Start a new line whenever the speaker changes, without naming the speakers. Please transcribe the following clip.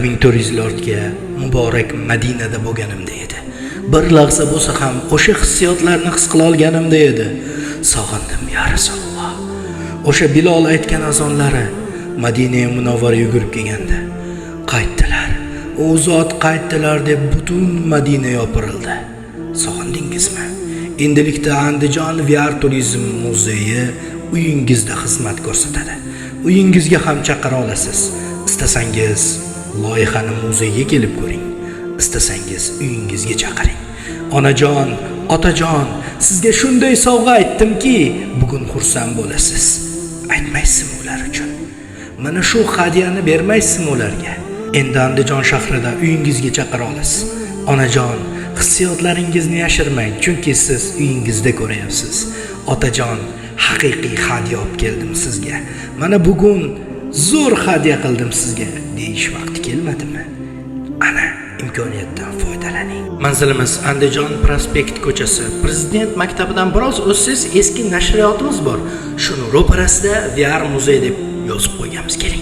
1400 muborak Madinada bo'lganimda edi. Bir lahza bo'lsa ham o'sha hissiyotlarni his qila olganimda edi. Sog'indim ya Rasululloh. O'sha Bilol aytgan azonlari Madinaga Munawvara yugurib kelganda qaytdilar. U zot qaytdilar deb butun Madina yopirildi. Sog'indingizmi? Endilikda Andijon VR turizm muzeyi uyingizda xizmat ko'rsatadi. Uyingizga ham chaqira olasiz. Istasangiz loyihani muzeyga kelib ko'ring. Istasangiz uyingizga chaqiring. Onajon, otajon, sizga shunday sovg'a aytdimki, bugun xursand bo'lasiz. Aytmaysizmi ular uchun? Mana shu hadyani bermaysizmi ularga? Endi Andijon shahrida uyingizga chaqira olasiz. Onajon, hissiyotlaringizni yashirmang, chunki siz uyingizda ko'ryapsiz. Otajon, haqiqiy hadya olib keldim sizga. Mana bugun zo'r hadya qildim sizga deyish vaqti kelmadimi? Ana, imkoniyatdan foydalaning. Manzilimiz Andijon prospekt ko'chasi. Prezident maktabidan biroz o'tsiz eski nashriyotimiz bor. Shuni ro'parasida VR muzey deb yozib qo'yganmiz. Keling.